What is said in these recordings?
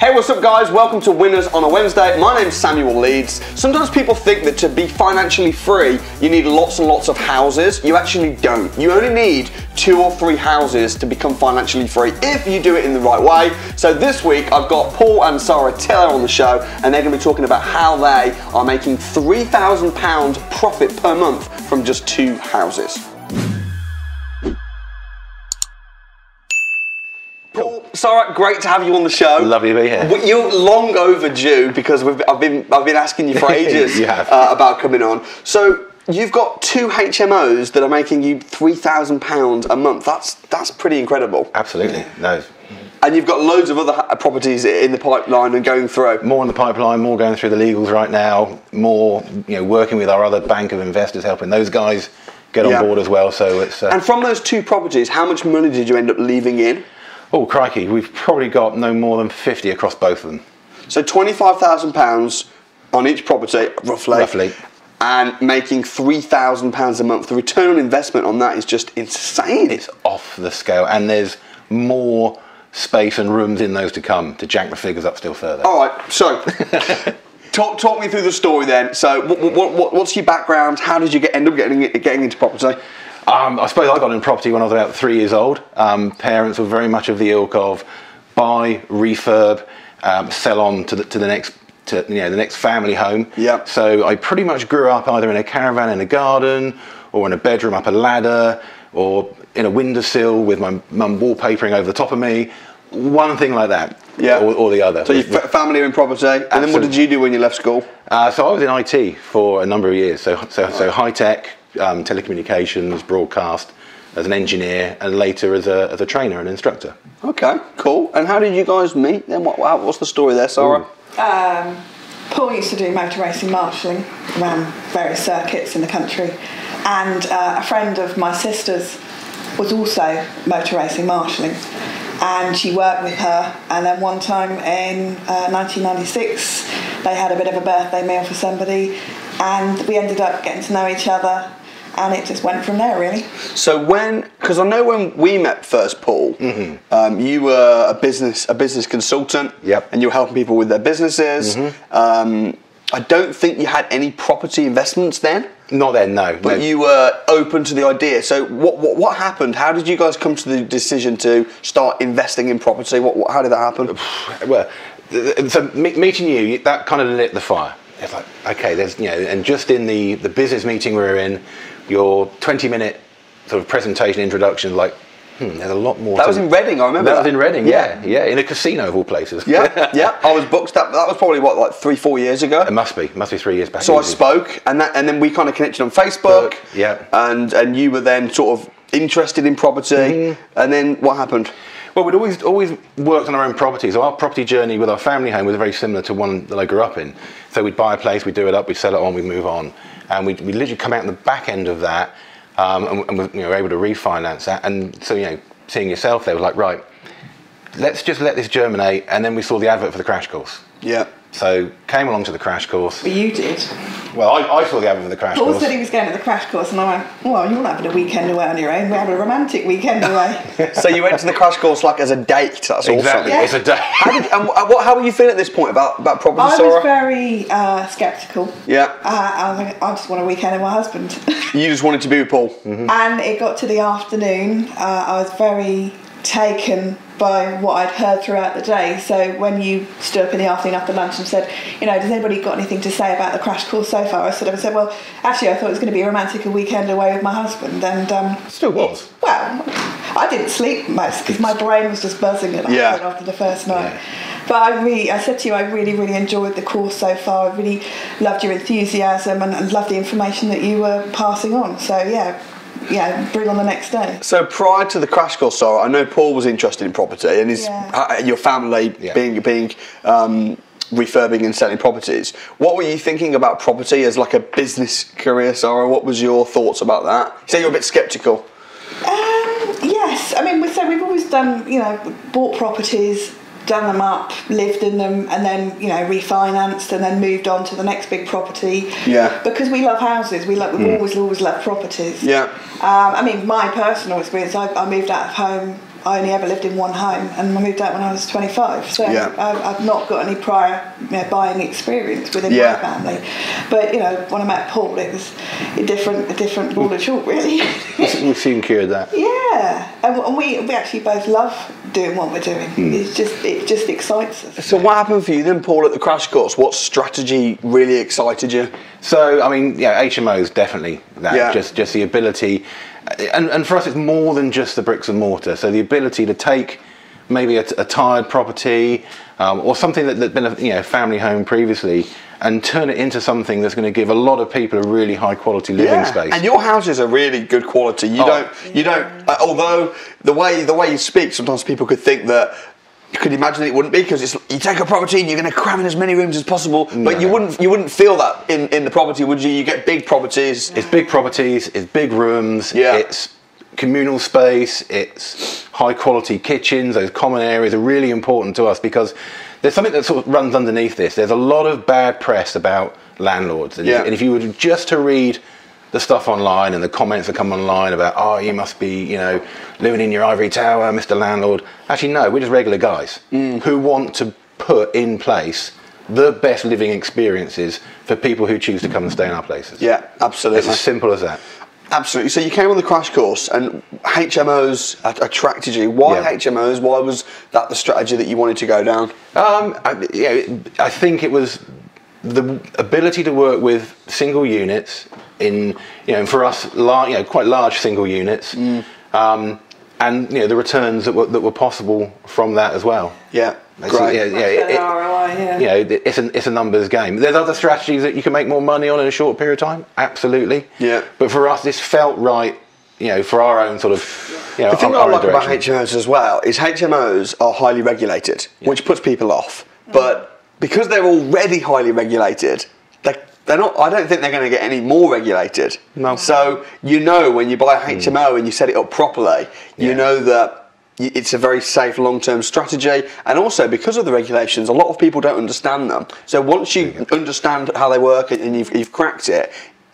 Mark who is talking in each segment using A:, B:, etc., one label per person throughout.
A: Hey, what's up guys? Welcome to Winners on a Wednesday. My name's Samuel Leeds. Sometimes people think that to be financially free, you need lots and lots of houses. You actually don't. You only need 2 or 3 houses to become financially free if you do it in the right way. So this week I've got Paul and Sara Tiller on the show, and they're going to be talking about how they are making £3,000 profit per month from just 2 houses. Paul, Sara, great to have you on the show.
B: Lovely to be here.
A: You're long overdue because I've been asking you for ages about coming on. So you've got 2 HMOs that are making you £3,000 a month. That's pretty incredible.
B: Absolutely, no.
A: And you've got loads of other properties in the pipeline and going through.
B: More in the pipeline, more going through the legals right now. More, working with our other bank of investors, helping those guys get on board as well. So it's.
A: And from those 2 properties, how much money did you end up leaving in?
B: Oh crikey, we've probably got no more than 50 across both of them.
A: So £25,000 on each property, roughly. And making £3,000 a month. The return on investment on that is just insane.
B: It's off the scale, and there's more space and rooms in those to come to jack the figures up still further.
A: All right, so talk me through the story then. So what's your background? How did you end up getting into property?
B: I suppose I got into property when I was about 3 years old. Parents were very much of the ilk of buy, refurb, sell on to the next family home.
A: Yeah.
B: So I pretty much grew up either in a caravan in a garden, or in a bedroom up a ladder, or in a windowsill with my mum wallpapering over the top of me. One thing like that, or the other.
A: So your family in property, and then what did you do when you left school?
B: So I was in IT for a number of years. So high tech. Telecommunications, broadcast, as an engineer, and later as a trainer and instructor.
A: Okay, cool. And how did you guys meet then? What's the story there, Sara?
C: Paul used to do motor racing marshalling around various circuits in the country, and a friend of my sister's was also motor racing marshalling, and she worked with her, and then one time in 1996 they had a bit of a birthday meal for somebody, and we ended up getting to know each other, and it just went from there, really. So
A: because I know when we met first, Paul, you were a business consultant, and you were helping people with their businesses. I don't think you had any property investments then.
B: Not then, no.
A: But you were open to the idea. So what happened? How did you guys come to the decision to start investing in property? How did that happen?
B: Well, so meeting you, that kind of lit the fire. It's like, okay, there's, and just in the business meeting we were in, your 20-minute sort of presentation introduction, like, there's a lot more.
A: That was in Reading, I remember.
B: That was in Reading, yeah, in a casino of all places.
A: Yeah. I was booked. That was probably like 3-4 years ago.
B: It must be 3 years back.
A: So I spoke, and then we kind of connected on Facebook. And you were then sort of interested in property, and then what happened?
B: Well, we'd always worked on our own properties. So our property journey with our family home was very similar to one that I grew up in. So we'd buy a place, we'd do it up, we'd sell it on, we'd move on, and we'd literally come out in the back end of that, and were able to refinance that. And so seeing yourself there was like, right, let's just let this germinate. And then we saw the advert for the crash course. Yeah. So came along to the crash course.
C: But you did.
B: Well, I saw the advert for the crash course.
C: Paul said he was going to the crash course, and I went, well, you're not having a weekend away on your own. We're having a romantic weekend away.
A: So you went to the crash course like as a date. That's
B: exactly.
A: Awesome.
B: It's a date.
A: How were you feeling at this point about property, Sara?
C: I was very sceptical.
A: Yeah.
C: I was like, I just want a weekend with my husband.
A: You just wanted to be with Paul.
C: And it got to the afternoon. I was very taken by what I'd heard throughout the day. So when you stood up in the afternoon after lunch and said, does anybody got anything to say about the crash course so far? I said, well, actually I thought it was going to be a romantic weekend away with my husband, and
B: still was.
C: Well, I didn't sleep much because my brain was just buzzing after the first night. But I said to you, I really, really enjoyed the course so far. I really loved your enthusiasm and loved the information that you were passing on. So bring on the next day. So prior to the crash course, Sara, I know Paul was interested in property, and your family being refurbing and selling properties. What were you thinking about property as like a business career, Sara? What was your thoughts about that? You say you're a bit sceptical. Yes, I mean, we've always done, bought properties, done them up, lived in them, and then refinanced, and then moved on to the next big property. Yeah. Because we love houses, we've always loved properties. Yeah. I mean, my personal experience, I moved out of home I only ever lived in one home, and I moved out when I was 25. So I've not got any prior buying experience within my family. But when I met Paul, it was a different ball of chalk, really.
B: We've soon cured that.
C: Yeah, and we actually both love doing what we're doing. It just excites us.
A: So what happened for you then, Paul, at the crash course? What strategy really excited you?
B: So, I mean, HMOs definitely that. Yeah. Just the ability, and for us it's more than just the bricks and mortar. So the ability to take maybe a tired property or something that's been a family home previously, and turn it into something that's going to give a lot of people a really high quality living space.
A: And your houses are really good quality. You don't. Although the way you speak, sometimes people could think that. You could imagine it wouldn't be, because you take a property and you're going to cram in as many rooms as possible. But you wouldn't feel that in the property, would you? You get big properties.
B: It's big properties. It's big rooms. Yeah. It's communal space. It's high quality kitchens. Those common areas are really important to us, because there's something that sort of runs underneath this. There's a lot of bad press about landlords, and if you were just to read the stuff online and the comments that come online about, oh, you must be, living in your ivory tower, Mr. Landlord. Actually, no, we're just regular guys who want to put in place the best living experiences for people who choose to come and stay in our places.
A: Yeah, absolutely.
B: It's as simple as that.
A: Absolutely. So you came on the crash course, and HMOs attracted you. Why HMOs? Why was that the strategy that you wanted to go down?
B: I think it was the ability to work with single units in, for us, quite large single units, and the returns that were possible from that as well.
A: Yeah,
C: great.
B: It's a numbers game. There's other strategies that you can make more money on in a short period of time. Absolutely.
A: Yeah.
B: But for us, this felt right. For our own sort of,
A: the thing I like about HMOs as well is HMOs are highly regulated, which puts people off. But because they're already highly regulated, they're not. I don't think they're going to get any more regulated.
B: No.
A: So when you buy a HMO and you set it up properly, you know that it's a very safe long-term strategy. And also, because of the regulations, a lot of people don't understand them. So once you understand how they work and you've cracked it,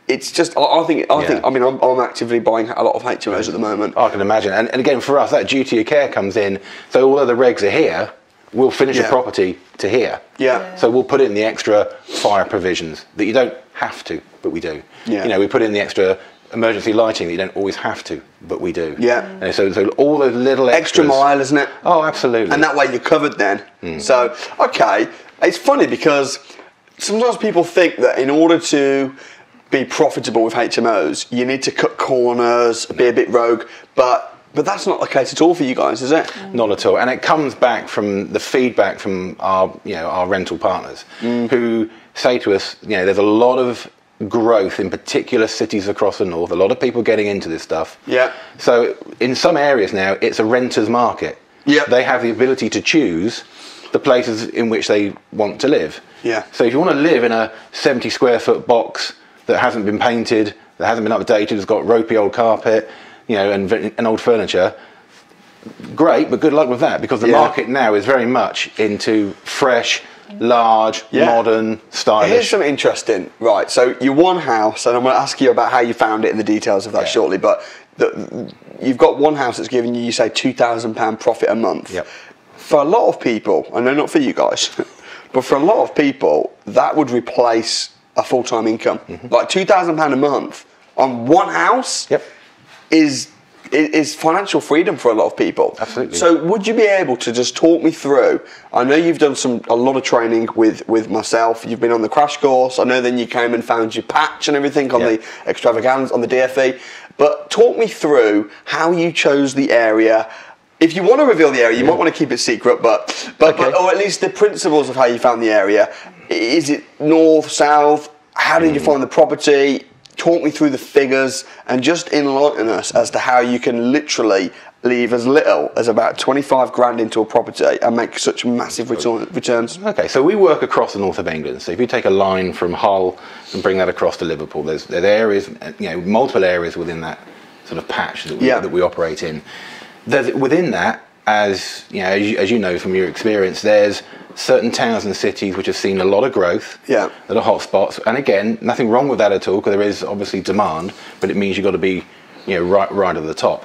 A: it's just. I think. I mean, I'm actively buying a lot of HMOs at the moment.
B: I can imagine. And again, for us, that duty of care comes in. So although the regs are here, we'll finish a property to here.
A: Yeah.
B: So we'll put in the extra fire provisions that you don't have to, but we do.
A: Yeah.
B: We put in the extra emergency lighting that you don't always have to, but we do.
A: Yeah.
B: And so all those little
A: extra mile, isn't it?
B: Oh, absolutely.
A: And that way you're covered then. So, okay, it's funny because sometimes people think that in order to be profitable with HMOs, you need to cut corners, be a bit rogue, but that's not the case at all for you guys, is it?
B: Not at all. And it comes back from the feedback from our rental partners who say to us, there's a lot of growth in particular cities across the north, a lot of people getting into this stuff.
A: Yeah.
B: So in some areas now, it's a renter's market.
A: Yeah.
B: They have the ability to choose the places in which they want to live.
A: Yeah.
B: So if you want to live in a 70 square foot box that hasn't been painted, that hasn't been updated, has got ropey old carpet, and old furniture, great, but good luck with that, because the market now is very much into fresh, large, modern, stylish.
A: Here's something interesting. Right, so your one house, and I'm going to ask you about how you found it and the details of that shortly, but you've got one house that's giving you say, £2,000 profit a month.
B: Yep.
A: For a lot of people, I know not for you guys, but for a lot of people, that would replace a full-time income. Like £2,000 a month on one house is financial freedom for a lot of people.
B: Absolutely.
A: So would you be able to just talk me through, I know you've done a lot of training with myself, you've been on the crash course, I know then you came and found your patch and everything on the extravaganza, on the DFE, but talk me through how you chose the area. If you want to reveal the area, you might want to keep it secret, but or at least the principles of how you found the area. Is it north, south? How did you find the property? Talk me through the figures and just enlighten us as to how you can literally leave as little as about 25 grand into a property and make such massive returns.
B: Okay, so we work across the north of England. So if you take a line from Hull and bring that across to Liverpool, there's areas, multiple areas within that sort of patch that we operate in. Within that, as you know from your experience, there's certain towns and cities which have seen a lot of growth, that are hotspots. And again, nothing wrong with that at all, because there is obviously demand, but it means you've got to be right at the top.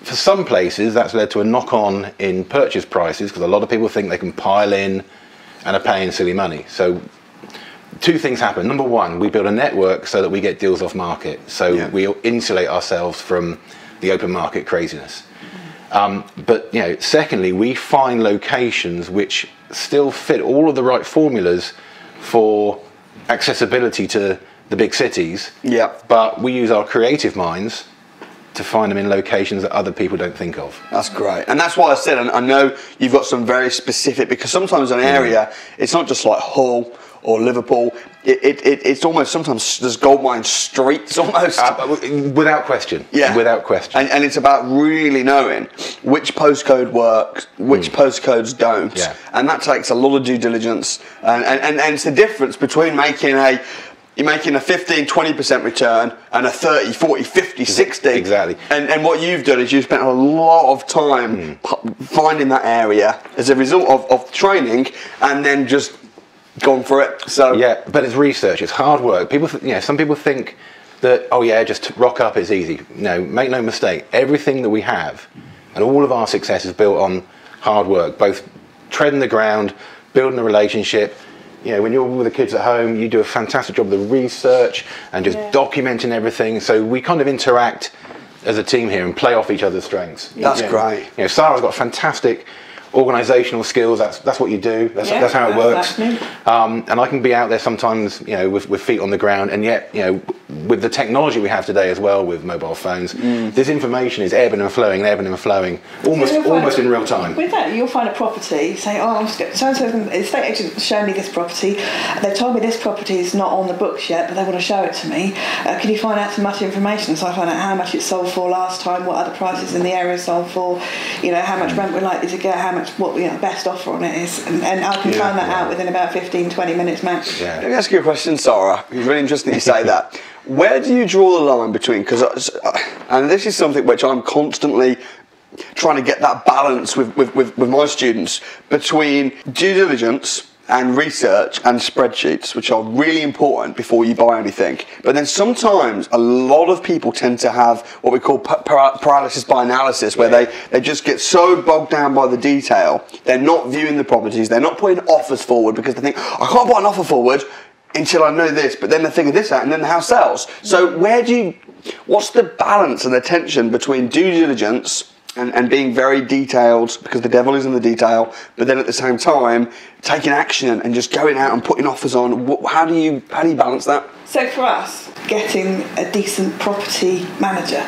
B: for some places, that's led to a knock-on in purchase prices, because a lot of people think they can pile in and are paying silly money. So two things happen. Number one, we build a network so that we get deals off market. So we insulate ourselves from the open market craziness. But secondly, we find locations which still fit all of the right formulas for accessibility to the big cities. Yeah. But we use our creative minds to find them in locations that other people don't think of.
A: That's great. And that's why I said, and I know you've got some very specific, because sometimes an area, it's not just like Hull or Liverpool, it's almost, sometimes there's gold mine streets almost.
B: Without question. Yeah. Without question.
A: And it's about really knowing which postcode works, which postcodes don't. Yeah. And that takes a lot of due diligence. And it's the difference between making you're making a 15, 20% return and a 30, 40, 50, 60.
B: Exactly.
A: And what you've done is you've spent a lot of time finding that area as a result of training, and then just gone for it. So
B: yeah, but it's research, it's hard work. People, some people think that, oh yeah, just rock up, it's easy. No, make no mistake. Everything that we have and all of our success is built on hard work, both treading the ground, building a relationship. When you're with the kids at home, you do a fantastic job of the research and just documenting everything. So we kind of interact as a team here and play off each other's strengths.
A: That's great.
B: Sarah's got fantastic organisational skills. That's what you do. That's how it works. And I can be out there sometimes, with feet on the ground, and yet, with the technology we have today as well, with mobile phones, this information is ebbing and flowing, almost in real time.
C: With that, you'll find a property, say, oh, so-and-so, estate agent showed me this property. They told me this property is not on the books yet, but they want to show it to me. Can you find out some much information? So I find out how much it sold for last time, what other prices in the area sold for, how much rent we're likely to get, how much, what the best offer on it is, and I can find that out within about 15-20 minutes max.
A: Let me ask you a question, Sarah. It's really interesting you say that. Where do you draw the line between, and this is something which I'm constantly trying to get that balance with my students, between due diligence and research and spreadsheets, which are really important before you buy anything. But then sometimes a lot of people tend to have what we call paralysis by analysis, where they just get so bogged down by the detail, they're not viewing the properties, they're not putting offers forward because they think, I can't put an offer forward until I know this, but then they figure this out and then the house sells. So what's the balance and the tension between due diligence and being very detailed, because the devil is in the detail, but then at the same time taking action and just going out and putting offers on? How do you balance that?
C: So for us, getting a decent property manager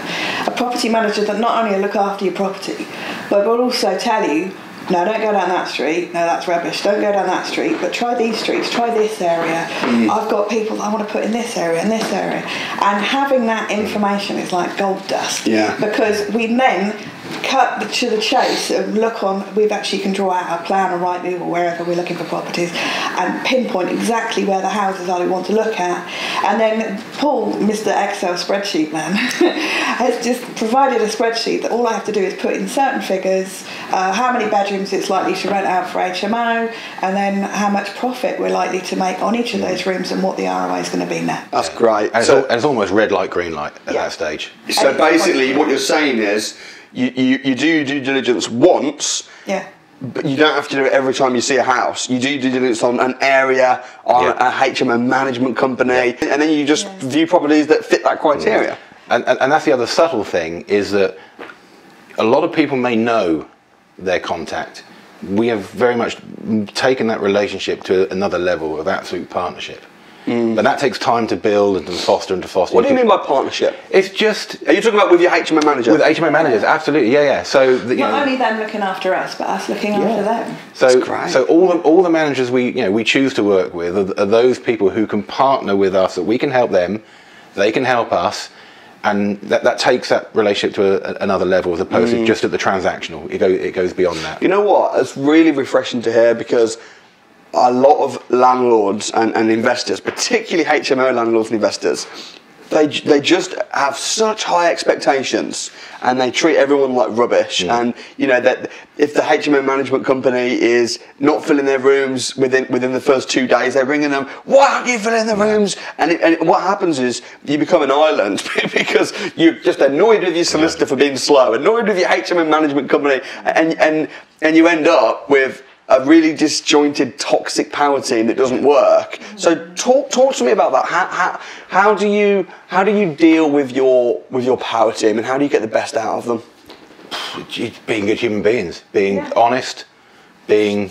C: that not only will look after your property, but will also tell you, no, don't go down that street, no, that's rubbish, don't go down that street, but try these streets, try this area, I've got people that I want to put in this area and this area. And having that information is like gold dust, because we then cut to the chase and we actually can draw out our plan or Rightmove or wherever we're looking for properties and pinpoint exactly where the houses are we want to look at. And then Paul, Mr. Excel spreadsheet man, has just provided a spreadsheet that all I have to do is put in certain figures, how many bedrooms it's likely to rent out for HMO, and then how much profit we're likely to make on each of those rooms and what the ROI is going to be net.
A: That's great.
B: And it's almost red light, green light at that stage.
A: So basically what you're saying is, you do due diligence once, but you don't have to do it every time you see a house. You do due diligence on an area, on a HMO management company, and then you just view properties that fit that criteria.
B: And that's the other subtle thing, is that a lot of people may know their contact. We have very much taken that relationship to another level of absolute partnership. But that takes time to build and to foster and to foster.
A: What do you mean by partnership?
B: It's just...
A: Are you talking about with your HMO manager?
B: With HMO managers, absolutely, yeah. So
C: not only them looking after us, but us looking after them.
B: So all the managers we choose to work with are those people who can partner with us, that we can help them, they can help us, and that takes that relationship to another level, as opposed to just at the transactional. It goes beyond that.
A: You know what? It's really refreshing to hear, because a lot of landlords and investors, particularly HMO landlords and investors, they just have such high expectations, and they treat everyone like rubbish. And you know that if the HMO management company is not filling their rooms within the first 2 days, they're ringing them, why aren't you filling the rooms? And what happens is you become an island because you're just annoyed with your solicitor for being slow, annoyed with your HMO management company, and you end up with a really disjointed, toxic power team that doesn't work. So talk to me about that. How do you deal with your power team, and how do you get the best out of them?
B: Being good human beings, being honest, being,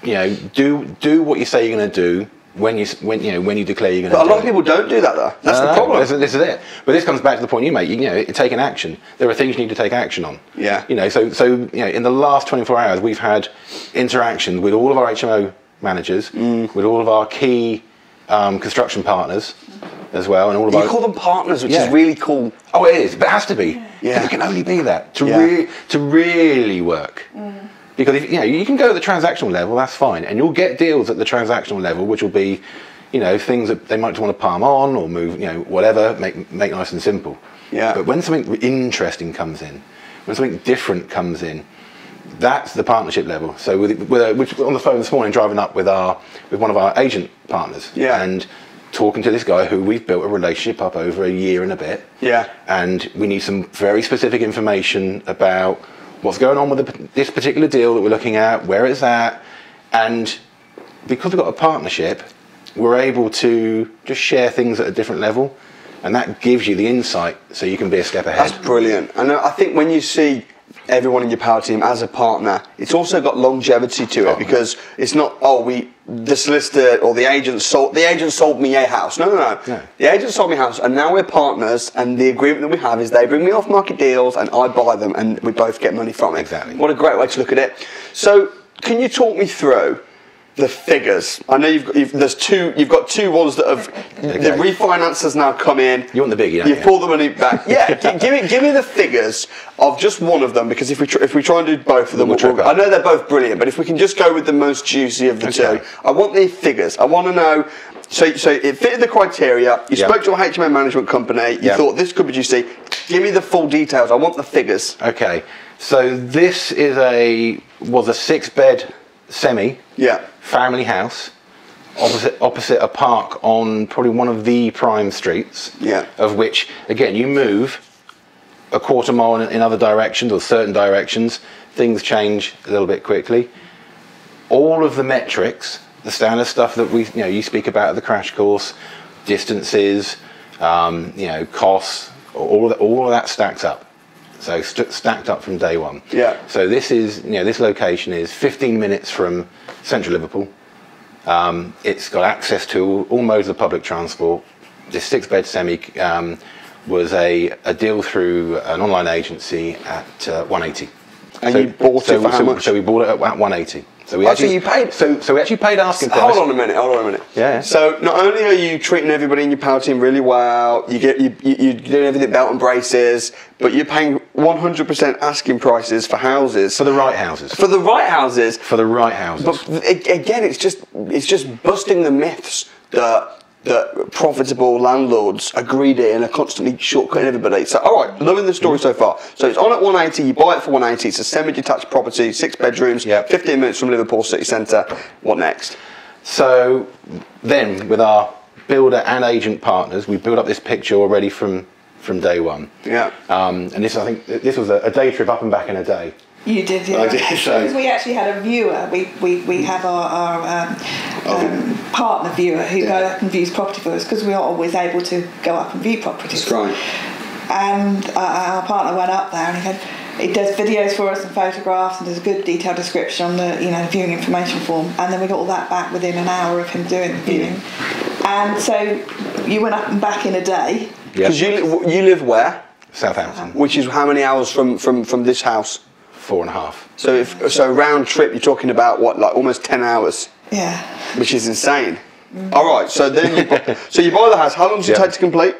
B: you know, do what you say you're going to do when you declare you're going to do it.
A: But a lot of people don't do that, though. That's the problem.
B: This is it. But this comes back to the point you make. You know, taking action. There are things you need to take action on.
A: Yeah.
B: You know, so you know, in the last 24 hours, we've had interaction with all of our HMO managers, with all of our key construction partners as well, and all of
A: you call them partners, which is really cool. Oh,
B: it is, but it has to be.
A: Yeah.
B: It can only be that to really work. Because if, you know, you can go at the transactional level, that's fine, and you'll get deals at the transactional level, which will be, you know, things that they might want to palm on or move, you know, whatever, make nice and simple.
A: Yeah.
B: But when something interesting comes in, when something different comes in, that's the partnership level. So with on the phone this morning, driving up with one of our agent partners, and talking to this guy who we've built a relationship up over a year and a bit.
A: Yeah.
B: And we need some very specific information about what's going on with this particular deal that we're looking at, where it's at, and because we've got a partnership, we're able to just share things at a different level, and that gives you the insight so you can be a step ahead.
A: That's brilliant. And I think when you see everyone in your power team as a partner, it's also got longevity to it, because it's not, the solicitor or the agent sold me a house. No. The agent sold me a house, and now we're partners, and the agreement that we have is they bring me off market deals and I buy them, and we both get money from it.
B: Exactly.
A: What a great way to look at it. So can you talk me through the figures? I know you've got two ones that have the refinance has now come in.
B: You want the biggie, don't
A: you? Pulled the money back. Yeah, give me the figures of just one of them, because if we try and do both of them, I know they're both brilliant, but if we can just go with the most juicy of the two, I want the figures. I want to know. So it fitted the criteria. You spoke to a HMO management company. You thought this could be juicy. Give me the full details. I want the figures.
B: Okay. So this was a 6-bed semi. Family house, opposite a park on probably one of the prime streets. Of which, again, you move a quarter mile in other directions or certain directions, things change a little bit quickly. All of the metrics, the standard stuff that you speak about at the crash course, distances, costs, all of that stacks up. So stacked up from day one. So this is, this location is 15 minutes from central Liverpool. It's got access to all modes of public transport. This 6-bed semi was a deal through an online agency at 180.
A: And you bought it for how much?
B: So we bought it at 180. So we
A: actually paid.
B: So we actually paid asking price.
A: Hold on a minute.
B: Yeah.
A: So not only are you treating everybody in your power team really well, you're doing everything belt and braces, but you're paying 100% asking prices for houses.
B: For the right houses.
A: For the right houses.
B: For the right houses.
A: But again, it's just busting the myths that profitable landlords are greedy and are constantly shortcutting everybody. So, all right, loving the story so far. So it's on at 180, you buy it for 180, it's a semi-detached property, 6 bedrooms, 15 minutes from Liverpool city centre. What next?
B: So then, with our builder and agent partners, we built up this picture already from day one. And this, I think, this was a day trip up and back in a day.
C: You did, yeah.
B: I did, so.
C: Because we actually had a viewer. We have our partner viewer who goes up and views property for us, because we are always able to go up and view properties.
A: That's right.
C: And our partner went up there, and he does videos for us and photographs, and there's a good detailed description on the viewing information form. And then we got all that back within an hour of him doing the viewing. And so you went up and back in a day.
A: Because you live where?
B: Southampton.
A: Which is how many hours from this house?
B: 4.5.
A: So round trip, you're talking about what, like almost 10 hours?
C: Yeah.
A: Which is insane. All right, so then you buy the house. How long does it take to complete?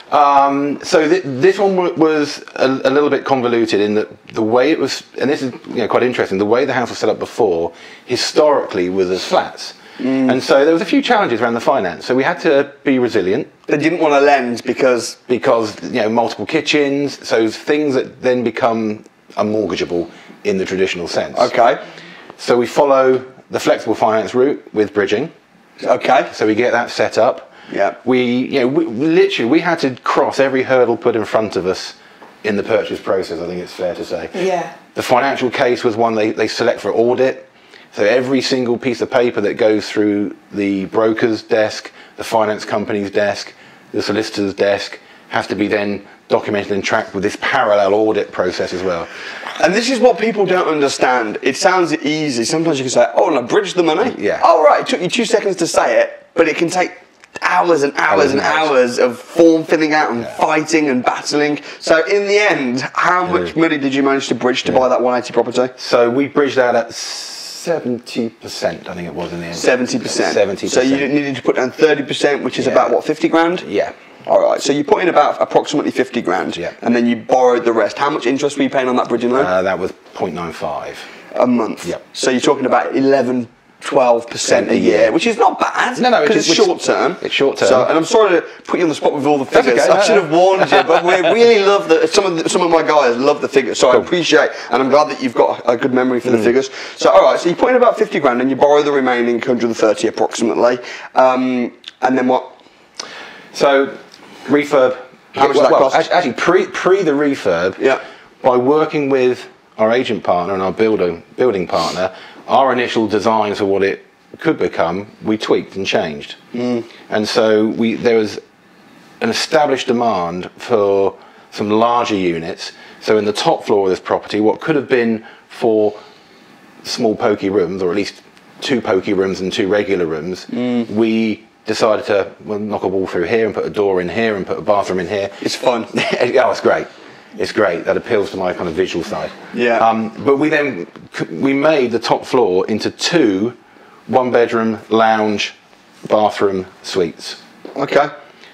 B: So this one was a little bit convoluted in that the way it was, and this is quite interesting. The way the house was set up before, historically, was as flats. And so there was a few challenges around the finance. So we had to be resilient.
A: They didn't want to lend because
B: multiple kitchens, so things that then become unmortgageable in the traditional sense.
A: Okay.
B: So we follow the flexible finance route with bridging.
A: Okay.
B: So we get that set up.
A: Yeah.
B: We had to cross every hurdle put in front of us in the purchase process, I think it's fair to say.
C: Yeah.
B: The financial case was one they select for audit. So every single piece of paper that goes through the broker's desk, the finance company's desk, the solicitor's desk, has to be then documented and tracked with this parallel audit process as well.
A: And this is what people don't understand. It sounds easy. Sometimes you can say, oh, no, bridge the money.
B: Yeah.
A: Oh, right, it took you 2 seconds to say it, but it can take hours and hours and hours of form filling out and fighting and battling. So in the end, how much money did you manage to bridge to buy that 180 property?
B: So we bridged that at 70%, I think it was in the end.
A: 70%.
B: 70%.
A: So you needed to put down 30%, which is about, what, 50 grand?
B: Yeah.
A: All right, so you put in about approximately 50 grand, and then you borrowed the rest. How much interest were you paying on that bridging loan?
B: That was 0.95.
A: A month?
B: Yep.
A: So you're talking about 11-12% a year, which is not bad.
B: No,
A: because it's short term.
B: It's short term.
A: So, and I'm sorry to put you on the spot with all the figures.
B: Okay,
A: I should have warned you, but we really love some of my guys love the figures. So I appreciate, and I'm glad that you've got a good memory for the figures. So all right, so you put in about 50 grand, and you borrow the remaining 130 approximately, and then what?
B: So refurb.
A: How much does that cost?
B: Actually, pre the refurb.
A: Yeah.
B: By working with our agent partner and our building partner, our initial designs for what it could become, we tweaked and changed. And so there was an established demand for some larger units. So in the top floor of this property, what could have been 4 small pokey rooms, or at least 2 pokey rooms and 2 regular rooms, we decided to knock a wall through here and put a door in here and put a bathroom in here.
A: It's fun.
B: Oh, it's great. It's great. That appeals to my kind of visual side.
A: Yeah.
B: But we made the top floor into 2 1-bedroom lounge bathroom suites.
A: Okay.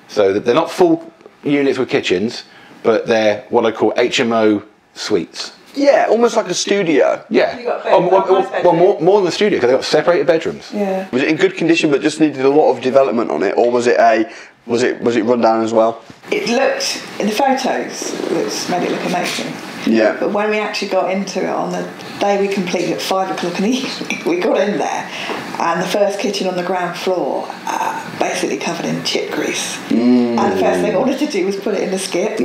B: So they're not full units with kitchens, but they're what I call HMO suites.
A: Yeah, almost like a studio.
B: Yeah.
C: You got
B: more than the studio, because they've got separated bedrooms.
C: Yeah.
A: Was it in good condition but just needed a lot of development on it, or was it run down as well?
C: It looked, in the photos, made it look amazing.
A: Yeah.
C: But when we actually got into it on the day we completed at 5 o'clock in the evening, we got in there, and the first kitchen on the ground floor, basically covered in chip grease. And the first thing I wanted to do was put it in the skip.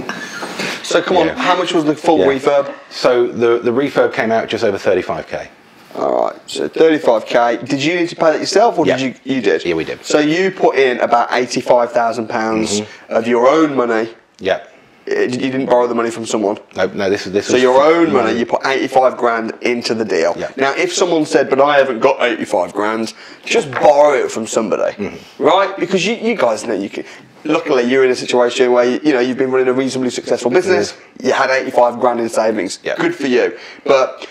A: So come on, how much was the full refurb?
B: So the refurb came out just over 35k.
A: All right, so 35k. Did you need to pay that yourself, or did you did?
B: Yeah, we did.
A: So you put in about £85,000 of your own money.
B: Yeah.
A: You didn't borrow the money from someone.
B: No. This
A: So
B: was
A: your own money, you put 85 grand into the deal.
B: Yeah.
A: Now, if someone said, "But I haven't got 85 grand," just borrow it from somebody, right? Because you guys know you can. Luckily, you're in a situation where you've been running a reasonably successful business. You had 85 grand in savings.
B: Yeah.
A: Good for you. But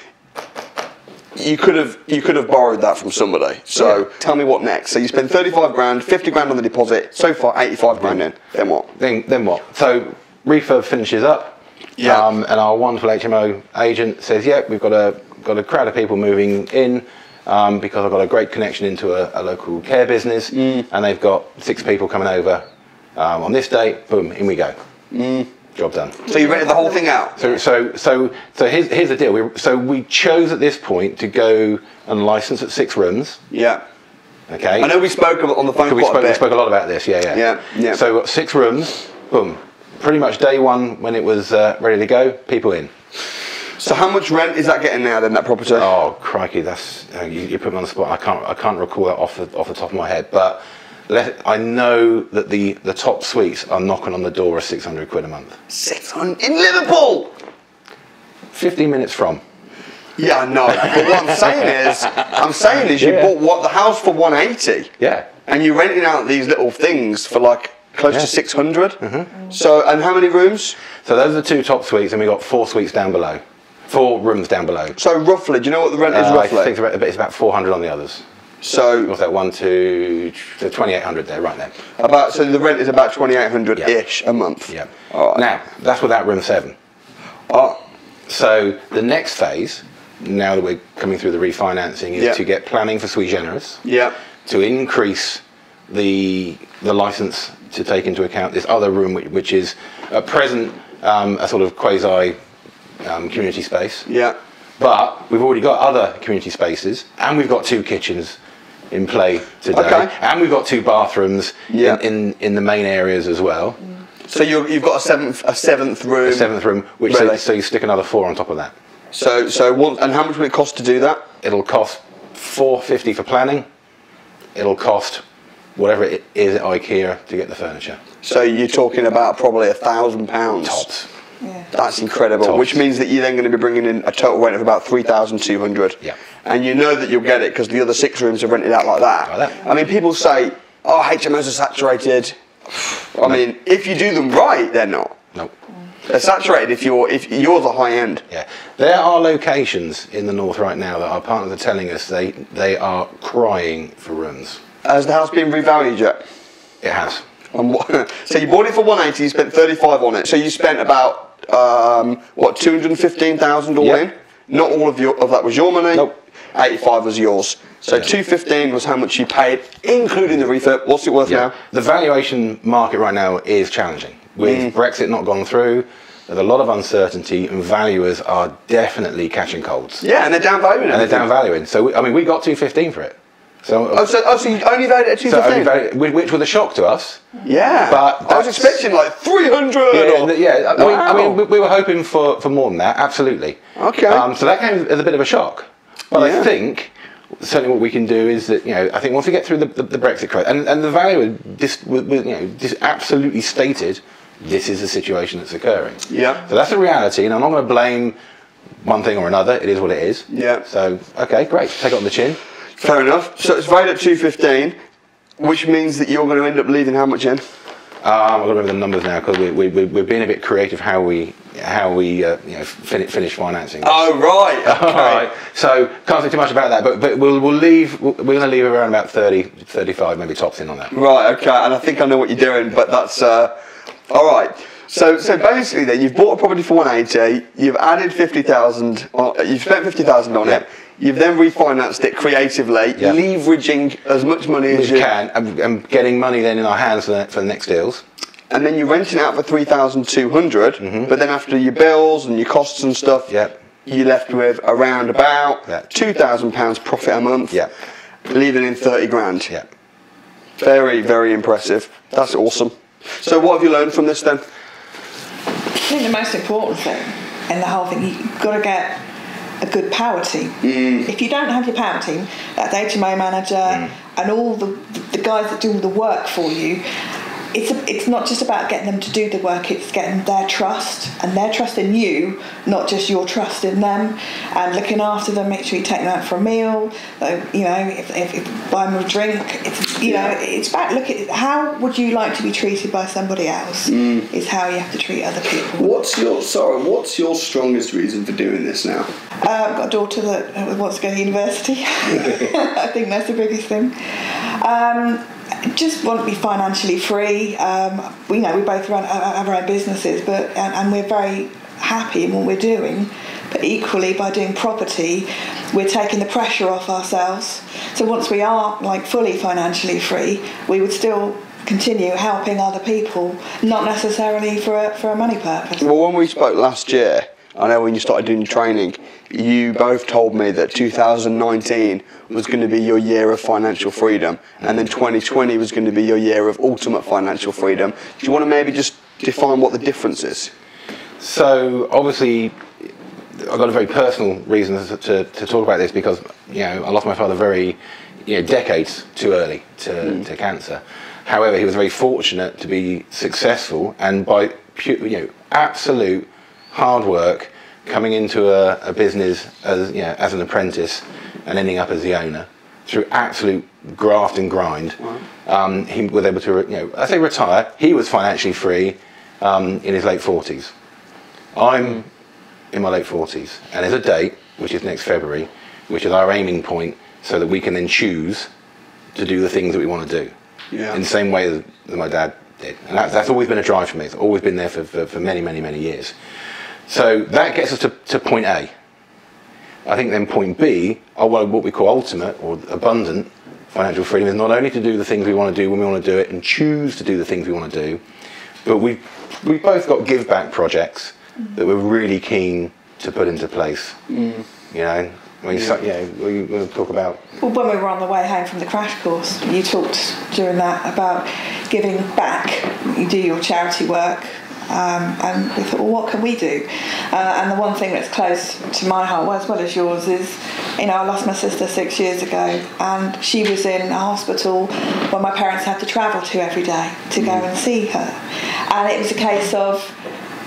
A: you could have borrowed that from somebody. So tell me what next. So you spend 35 grand, 50 grand on the deposit. So far, 85 grand in. Then what?
B: Then what? So refurb finishes up.
A: Yeah.
B: And our wonderful HMO agent says, "Yeah, we've got a crowd of people moving in because I've got a great connection into a local care business, and they've got 6 people coming over on this date. Boom, in we go. Job done."
A: So you rented the whole thing out?
B: So here's the deal. We chose at this point to go and license at 6 rooms.
A: Yeah.
B: Okay.
A: I know we spoke on the phone quite a bit.
B: We spoke a lot about this. Yeah. So we've got 6 rooms. Boom. Pretty much day one when it was ready to go. People in.
A: So how much rent is that getting now then, that property?
B: Oh crikey, that's you put me on the spot. I can't recall that off the top of my head, but I know that the top suites are knocking on the door of 600 quid a month.
A: 600 in Liverpool.
B: 15 minutes from.
A: Yeah, I know. But what I'm saying is, you bought the house for 180.
B: Yeah.
A: And you're renting out these little things for like close to 600. So, and how many rooms?
B: So those are the 2 top suites, and we got 4 suites down below. 4 rooms down below.
A: So roughly, do you know what the rent is roughly?
B: I think it's about 400 on the others.
A: So
B: what's that? 2,800 there, right there.
A: So the rent is about 2,800-ish a month.
B: Yeah.
A: All right.
B: Now that's without room 7.
A: Oh.
B: So the next phase, now that we're coming through the refinancing, is to get planning for sui generis.
A: Yeah.
B: to increase the license to take into account this other room, which is at present a sort of quasi community space.
A: Yeah.
B: But we've already got other community spaces, and we've got 2 kitchens in play today, and we've got 2 bathrooms in the main areas as well.
A: So you've got a seventh room.
B: A 7th room, which
A: really?
B: so you stick another 4 on top of that.
A: So what? And how much will it cost to do that?
B: It'll cost $450 for planning. It'll cost whatever it is at IKEA to get the furniture.
A: So you're talking about probably £1,000
B: Tops.
C: Yeah.
A: That's incredible.
B: Tops.
A: Which means that you're then going to be bringing in a total rent of about 3,200.
B: Yeah.
A: And you know that you'll get it because the other 6 rooms are rented out like that.
B: Like that.
A: I mean, people say, "Oh, HMOs are saturated." I mean, if you do them right, they're not.
B: No.
A: They're saturated if yours are high end.
B: Yeah. There are locations in the north right now that our partners are telling us they are crying for rooms.
A: Has the house been revalued yet?
B: It has.
A: And so you bought it for 180, you spent 35 on it. So you spent about 215,000 all in. Not all of that was your money.
B: Nope.
A: 85 was yours. So 215 was how much you paid, including the refurb. What's it worth now?
B: The valuation market right now is challenging. With Brexit not gone through, there's a lot of uncertainty, and valuers are definitely catching colds.
A: Yeah, and they're downvaluing it.
B: And they're downvaluing. So we got 215 for it. So
A: so you only valued it at 215?
B: Which was a shock to us.
A: Yeah,
B: but
A: I was expecting like 300.
B: Yeah,
A: Wow.
B: I mean, we were hoping for more than that. Absolutely.
A: Okay.
B: So that came as a bit of a shock. But I think certainly what we can do is that, I think once we get through the Brexit crisis, and the valuer just absolutely stated this is the situation that's occurring.
A: Yeah.
B: So that's the reality, and I'm not going to blame one thing or another. It is what it is.
A: Yeah.
B: So okay, great. Take it on the chin.
A: Fair enough. So it's valued at 215, which means that you're going to end up leaving how much in?
B: I've got to remember the numbers now because we're being a bit creative how we finish financing this.
A: Oh right. Okay.
B: All right. So can't say too much about that, but we're going to leave around about 30, 35 maybe tops in on that.
A: Right. Okay. And I think I know what you're doing, but that's all right. So basically, then you've bought a property for 180. You've added 50,000. You've spent 50,000 on it. You've then refinanced it creatively, leveraging as much money as you
B: can, and getting money then in our hands for the next deals.
A: And then you're renting out for 3,200. But then after your bills and your costs and stuff, you're left with around about £2,000 profit a month. Leaving in 30 grand. Very, very impressive. That's awesome. So what have you learned from this then?
C: I think the most important thing in the whole thing, you've got to get a good power team. If you don't have your power team, that HMO manager and all the guys that do all the work for you, it's not just about getting them to do the work, it's getting their trust, and their trust in you, not just your trust in them, and looking after them, make sure you take them out for a meal, if buy them a drink, it's about looking, how would you like to be treated by somebody else, is how you have to treat other people.
A: What's your strongest reason for doing this now?
C: I've got a daughter that wants to go to university. I think that's the biggest thing. Just want to be financially free. We both have our own businesses, and we're very happy in what we're doing. But equally, by doing property, we're taking the pressure off ourselves. So once we are fully financially free, we would still continue helping other people, not necessarily for a money purpose. Well,
A: when we spoke last year, I know when you started doing your training, you both told me that 2019 was going to be your year of financial freedom, and then 2020 was going to be your year of ultimate financial freedom. Do you want to maybe just define what the difference is?
B: So obviously, I've got a very personal reason to talk about this because I lost my father very decades too early to cancer. However, he was very fortunate to be successful, and by absolute hard work, coming into a business as an apprentice and ending up as the owner through absolute graft and grind. He was able to, I say retire. He was financially free in his late 40s. I'm in my late 40s, and there's a date, which is next February, which is our aiming point, so that we can then choose to do the things that we want to do. In the same way that my dad did. And that's always been a drive for me. It's always been there for many, many, many years. So that gets us to point A. I think then point B, what we call ultimate or abundant financial freedom is not only to do the things we want to do when we want to do it and choose to do the things we want to do, but we've both got give back projects that we're really keen to put into place. You know, we talk about.
C: Well, when we were on the way home from the crash course, you talked during that about giving back. You do your charity work. And we thought, well, what can we do? And the one thing that's close to my heart, well, as well as yours, is, you know, I lost my sister 6 years ago, and she was in a hospital where my parents had to travel to every day to go and see her. And it was a case of,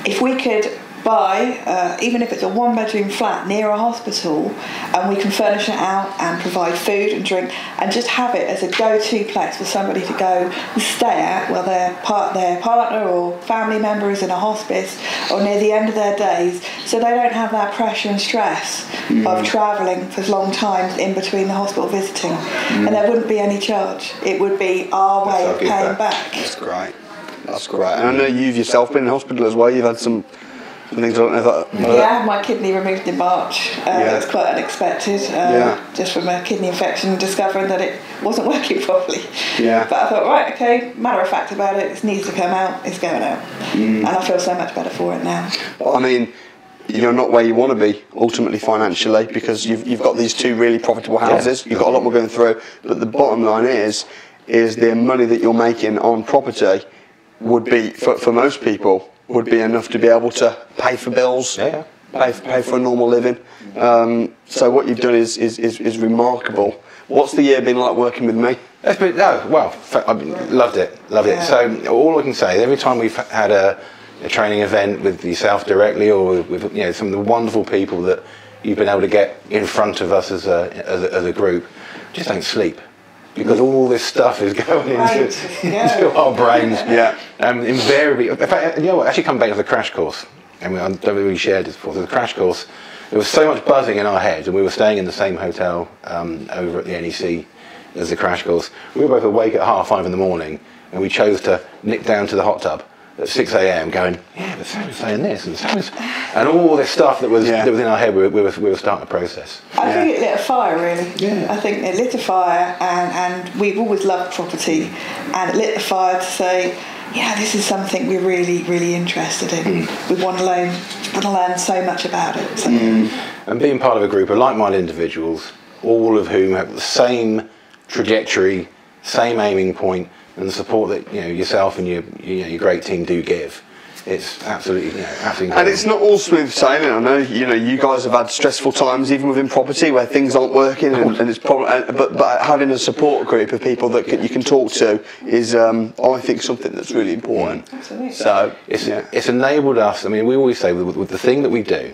C: if we could buy, even if it's a one-bedroom flat near a hospital, and we can furnish it out and provide food and drink and just have it as a go-to place for somebody to go and stay at while their partner or family member is in a hospice or near the end of their days, so they don't have that pressure and stress of travelling for long times in between the hospital visiting. And there wouldn't be any charge. It would be our way of paying back.
A: That's great. That's great. And I know you've yourself been in hospital as well. You've had some things, I don't know if that...
C: Yeah, I had my kidney removed in March. It was quite unexpected, just from a kidney infection, discovering that it wasn't working properly. But I thought, right, okay, matter of fact about it needs to come out, it's going out. And I feel so much better for it now.
A: Well, I mean, you're not where you want to be, ultimately, financially, because you've got these two really profitable houses, you've got a lot more going through, but the bottom line is the money that you're making on property would be, for most people, would be enough to be able to pay for bills, pay for a normal living. So what you've done is remarkable. What's the year been like working with me?
B: It's been, I loved it. So all I can say, every time we've had a training event with yourself directly, or with you know, some of the wonderful people that you've been able to get in front of us as a group, just don't sleep. Because all this stuff is going into our brains. Invariably. In fact, you know what? Actually, coming back to the crash course, and I don't think we shared this before. So the crash course, there was so much buzzing in our heads, and we were staying in the same hotel over at the NEC as the crash course. We were both awake at 5:30 in the morning, and we chose to nip down to the hot tub at 6 a.m. going, but Sam's saying this, and all this stuff that was in our head, we were starting to process.
C: I think it lit a fire, really. I think it lit a fire, and we've always loved property, and it lit the fire to say, yeah, this is something we're really, really interested in. We want to learn so much about it. So.
B: And being part of a group of like-minded individuals, all of whom have the same trajectory, same aiming point, and the support that yourself and your great team do give, it's absolutely absolutely.
A: And it's not all smooth sailing. I know you guys have had stressful times even within property where things aren't working, and it's but having a support group of people that you can talk to is I think something that's really important.
C: Absolutely.
A: So
B: it's enabled us. I mean, we always say with the thing that we do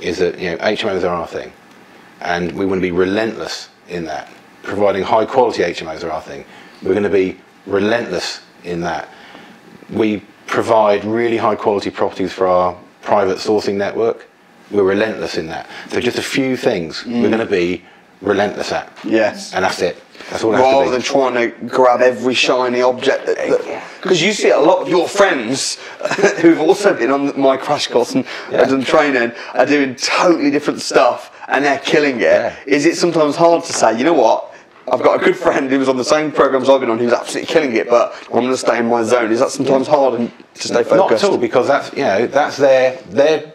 B: is that HMOs are our thing, and we want to be relentless in that. Providing high quality HMOs are our thing. We're going to be relentless in that. We provide really high quality properties for our private sourcing network. We're relentless in that. So just a few things we're going to be relentless at.
A: Yes.
B: And that's it. That's all it has
A: Rather
B: to be.
A: than trying to grab every shiny object. Because you see a lot of your friends who've also been on my crash course and done training are doing totally different stuff and they're killing it. Is it sometimes hard to say, you know what? I've got a good friend who was on the same programs I've been on who's absolutely killing it, but I'm going to stay in my zone. Is that sometimes hard to stay focused?
B: Not at all, because that's they're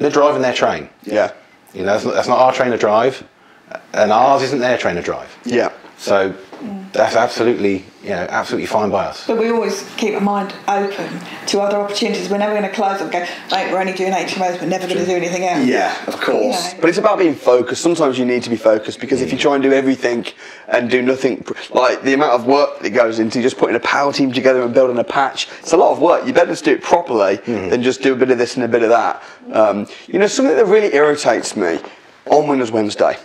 B: driving their train.
A: Yeah.
B: That's not our train to drive, and ours isn't their train to drive.
A: Yeah.
B: So that's absolutely fine by us.
C: But we always keep our mind open to other opportunities. We're never going to close and go, right, we're only doing HMOs, we're never going to do anything else.
A: Yeah, of course. But it's about being focused. Sometimes you need to be focused, because if you try and do everything and do nothing, like the amount of work that goes into just putting a power team together and building a patch, it's a lot of work. You better just do it properly than just do a bit of this and a bit of that. Something that really irritates me on Winners Wednesday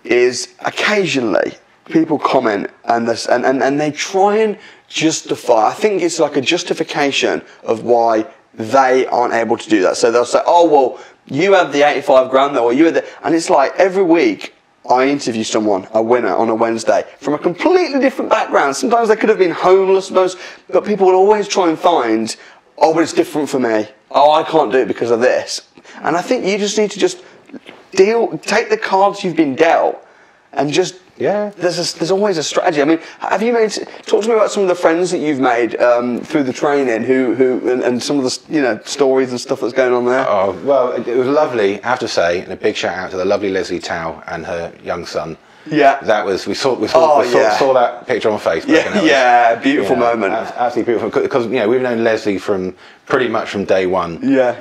A: is occasionally people comment and they try and justify. I think it's like a justification of why they aren't able to do that. So they'll say, oh, well, you had the 85 grand though, or you had the... And it's like every week I interview someone, a winner, on a Wednesday from a completely different background. Sometimes they could have been homeless, but people will always try and find, oh, but it's different for me. Oh, I can't do it because of this. And I think you just need to take the cards you've been dealt and just
B: Yeah.
A: There's always a strategy. I mean, have you talk to me about some of the friends that you've made through the training, and some of the stories and stuff that's going on there.
B: Oh well, it was lovely. I have to say, and a big shout out to the lovely Leslie Tao and her young son.
A: Yeah,
B: that was we saw that picture on Facebook.
A: Yeah, and beautiful moment.
B: Absolutely beautiful, because we've known Leslie from pretty much from day one.
A: Yeah.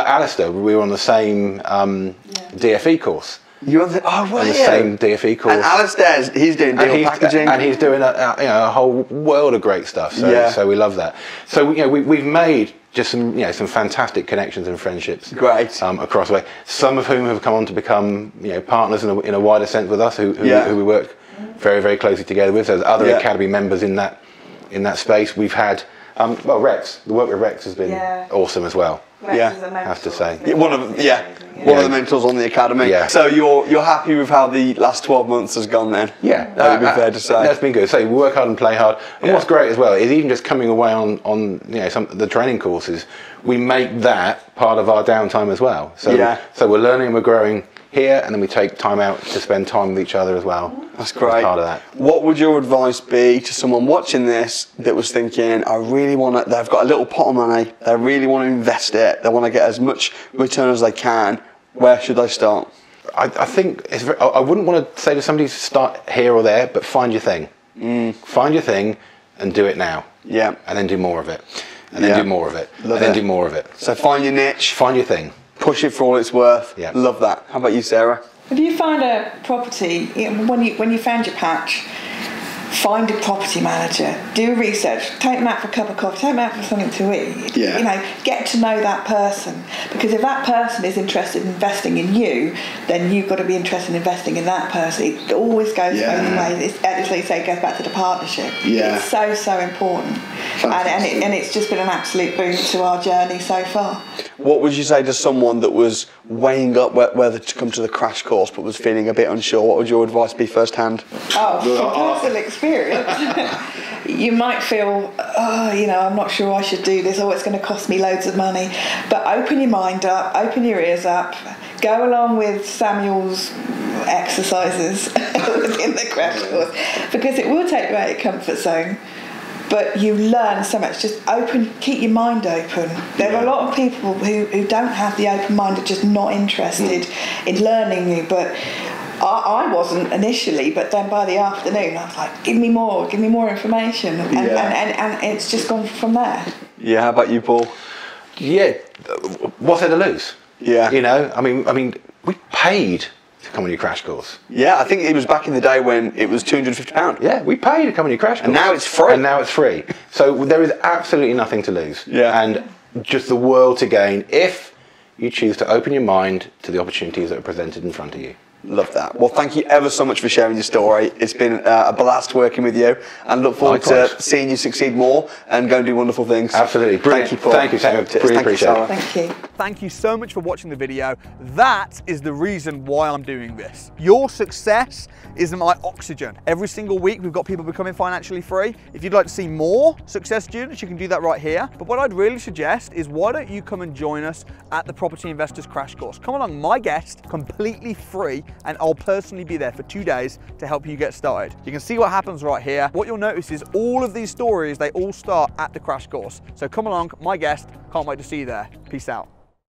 B: Alistair, we were on the same DFE course.
A: You're on the
B: same DFE course.
A: And Alistair's, he's doing deal packaging,
B: and he's doing a whole world of great stuff. So we love that. So we've made just some fantastic connections and friendships.
A: Great.
B: Across the way. Some of whom have come on to become partners in a wider sense with us, who we work very, very closely together with. There's other Academy members in that space. We've had Rex. The work with Rex has been awesome as well.
C: Rex is a
B: I have to say.
A: One of the mentors on the Academy.
B: Yeah.
A: So you're happy with how the last 12 months has gone then?
B: Yeah,
A: that would be fair to say.
B: That's been good. So we work hard and play hard. And what's great as well is even just coming away on some of the training courses, we make that part of our downtime as well. So we're learning, we're growing here, and then we take time out to spend time with each other as well.
A: That's great.
B: As part of that.
A: What would your advice be to someone watching this that was thinking, I really want to, they've got a little pot of money, they really want to invest it, they want to get as much return as they can, where should they start?
B: I think I wouldn't want to say to somebody to start here or there, but find your thing. Find your thing and do it now.
A: Yeah.
B: And then do more of it. And then do more of it. Then do more of it.
A: So find your niche.
B: Find your thing.
A: Push it for all it's worth.
B: Yeah.
A: Love that. How about you, Sarah?
C: If you find a property, when you found your patch, find a property manager, do research, take them out for a cup of coffee, take them out for something to eat.
A: Yeah.
C: Get to know that person, because if that person is interested in investing in you, then you've got to be interested in investing in that person. It always goes both ways. As they say, it goes back to the partnership.
A: Yeah.
C: It's so important. And it's just been an absolute boon to our journey so far.
A: What would you say to someone that was weighing up whether to come to the crash course but was feeling a bit unsure? What would your advice be firsthand?
C: Oh, from personal experience, you might feel, I'm not sure I should do this, or it's going to cost me loads of money. But open your mind up, open your ears up, go along with Samuel's exercises within the crash course, because it will take you out of your comfort zone. But you learn so much. Just keep your mind open. There are a lot of people who don't have the open mind, are just not interested in learning you. But I wasn't initially, but then by the afternoon I was like, give me more information. And it's just gone from there. Yeah, how about you, Paul?
B: Yeah, what's there to lose?
A: Yeah.
B: I mean, we paid to come on your crash course.
A: Yeah, I think it was back in the day when it was £250.
B: Yeah, we paid to come on your crash course.
A: And now it's free.
B: And now it's free. So there is absolutely nothing to lose.
A: Yeah.
B: And just the world to gain if you choose to open your mind to the opportunities that are presented in front of you.
A: Love that. Well, thank you ever so much for sharing your story. It's been a blast working with you, and look forward to seeing you succeed more and go and do wonderful things.
B: Absolutely. Brilliant.
A: Thank you, Paul.
B: Thank you, Sam. Really appreciate it.
C: Thank you.
D: Thank you so much for watching the video. That is the reason why I'm doing this. Your success is my oxygen. Every single week we've got people becoming financially free. If you'd like to see more success students, you can do that right here. But what I'd really suggest is, why don't you come and join us at the Property Investors Crash Course? Come along, my guest, completely free, and I'll personally be there for 2 days to help you get started. You can see what happens right here. What you'll notice is all of these stories, they all start at the crash course. So come along, my guest, can't wait to see you there. Peace out.